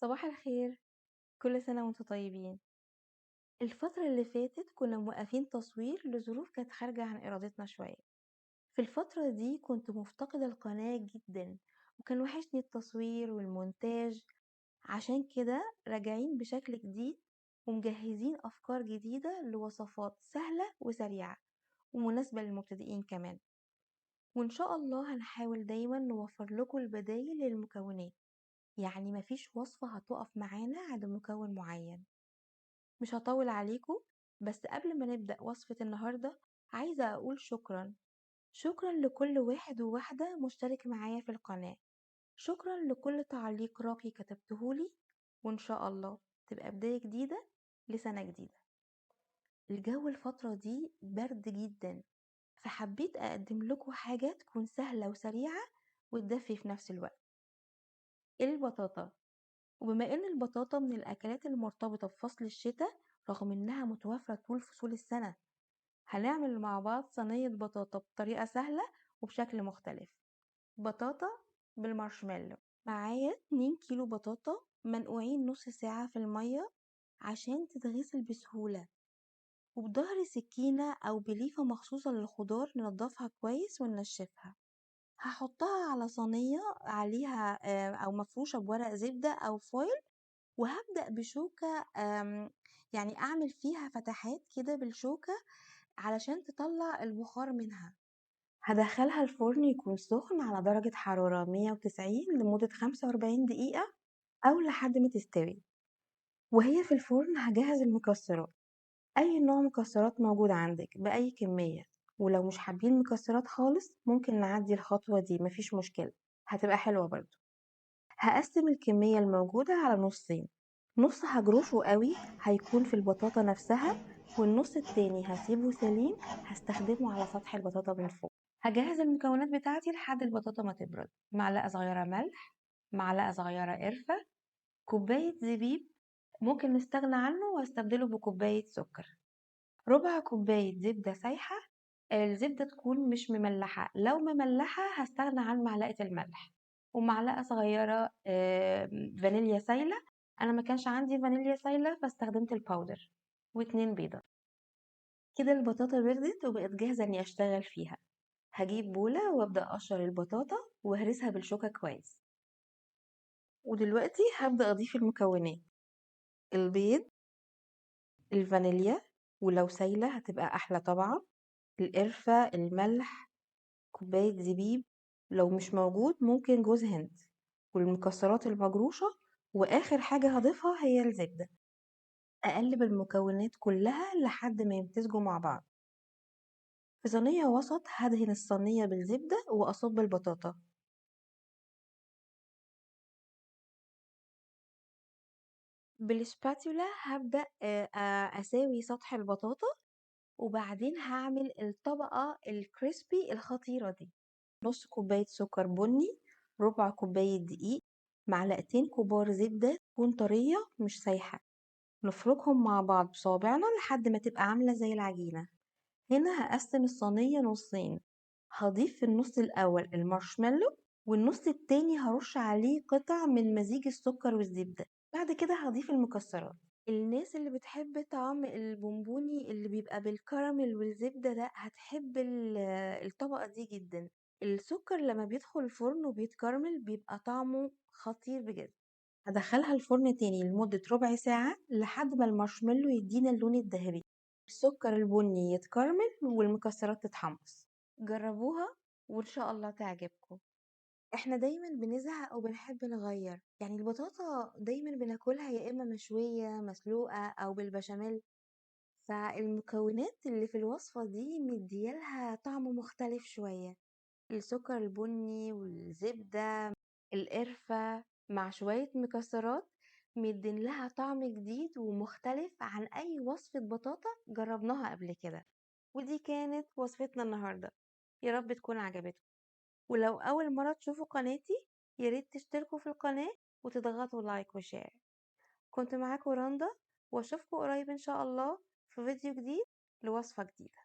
صباح الخير. كل سنة وانتم طيبين. الفترة اللي فاتت كنا موقفين تصوير لظروف كانت خارجة عن إرادتنا شوية. في الفترة دي كنت مفتقدة القناة جدا، وكان وحشني التصوير والمونتاج. عشان كده راجعين بشكل جديد، ومجهزين أفكار جديدة لوصفات سهلة وسريعة ومناسبة للمبتدئين كمان. وإن شاء الله هنحاول دايما نوفر لكم البدايل للمكونات، يعني مفيش وصفة هتقف معانا عند مكون معين. مش هطول عليكم، بس قبل ما نبدأ وصفة النهاردة عايزة أقول شكرا لكل واحد وواحدة مشترك معايا في القناة. شكرا لكل تعليق راقي كتبتهولي، وإن شاء الله تبقى بداية جديدة لسنة جديدة. الجو الفترة دي برد جدا، فحبيت أقدم لكم حاجة تكون سهلة وسريعة وتدفي في نفس الوقت. البطاطا. وبما إن البطاطا من الأكلات المرتبطة بفصل الشتاء، رغم إنها متوفرة طول فصول السنة، هنعمل مع بعض صينية بطاطا بطريقة سهلة وبشكل مختلف. بطاطا بالمارشميلو. معايا 2 كيلو بطاطا منقوعين نص ساعة في المية عشان تتغسل بسهولة، وبظهر سكينة أو بليفة مخصوصة للخضار ننضفها كويس وننشفها. هحطها على صينية عليها أو مفروشة بورق زبدة أو فويل، وهبدأ بشوكة يعني أعمل فيها فتحات كده بالشوكة علشان تطلع البخار منها. هدخلها الفرن يكون سخن على درجة حرارة 190 لمدة 45 دقيقة أو لحد ما تستوي. وهي في الفرن هجهز المكسرات، أي نوع مكسرات موجود عندك بأي كمية. ولو مش حابين مكسرات خالص ممكن نعدي الخطوة دي، مفيش مشكلة، هتبقى حلوة برضو. هقسم الكمية الموجودة على نصين، نص هجروشه قوي هيكون في البطاطا نفسها، والنص التاني هسيبه سليم هستخدمه على سطح البطاطا من فوق. هجهز المكونات بتاعتي لحد البطاطا ما تبرد. معلقة صغيرة ملح، معلقة صغيرة قرفة، كوباية زبيب ممكن نستغنى عنه واستبدله بكوباية سكر، ربع كوباية زبدة سايحة. الزبدة تكون مش مملحة، لو مملحة هستغنى عن معلقة الملح. ومعلقة صغيرة فانيليا سايلة، أنا ما كانش عندي فانيليا سايلة فاستخدمت الباودر. و2 بيضة. كده البطاطا بردت وبقت جاهزة إني أشتغل فيها. هجيب بولة وأبدأ أقشر البطاطا وهرسها بالشوكة كويس. ودلوقتي هبدأ أضيف المكونات: البيض، الفانيليا، ولو سايلة هتبقى أحلى طبعا، القرفة، الملح، كوباية زبيب، لو مش موجود ممكن جوز هند، والمكسرات المجروشة. وآخر حاجة هضيفها هي الزبدة. أقلب المكونات كلها لحد ما يمتزجوا مع بعض. في صينية وسط هدهن الصينية بالزبدة وأصب البطاطا. بالسباتولا هبدأ أساوي سطح البطاطا، وبعدين هعمل الطبقة الكريسبي الخطيرة دي. نص كوباية سكر بني، ربع كوباية دقيق، معلقتين كبار زبدة تكون طرية مش سايحة. نفركهم مع بعض بصابعنا لحد ما تبقى عاملة زي العجينة. هنا هقسم الصينية نصين، هضيف في النص الأول المارشميلو، والنص التاني هرش عليه قطع من مزيج السكر والزبدة. بعد كده هضيف المكسرات. الناس اللي بتحب طعم البونبوني اللي بيبقى بالكراميل والزبدة ده هتحب الطبقة دي جدا. السكر لما بيدخل الفرن وبيتكرمل بيبقى طعمه خطير بجد. هدخلها الفرن تاني لمدة ربع ساعة لحد ما المارشميلو يدينا اللون الذهبي، السكر البني يتكرمل والمكسرات تتحمص. جربوها وإن شاء الله تعجبكم. احنا دايما بنزهق او بنحب نغير، يعني البطاطا دايما بناكلها يا اما مشوية مسلوقة او بالبشاميل، فالمكونات اللي في الوصفة دي مديالها طعم مختلف شوية. السكر البني والزبدة، القرفة، مع شوية مكسرات، مدين لها طعم جديد ومختلف عن أي وصفة بطاطا جربناها قبل كده. ودي كانت وصفتنا النهاردة، يا رب تكون عجبتكم. ولو أول مرة تشوفوا قناتي ياريت تشتركوا في القناة وتضغطوا لايك وشير. كنت معاكم رندا، واشوفكم قريب إن شاء الله في فيديو جديد لوصفة جديدة.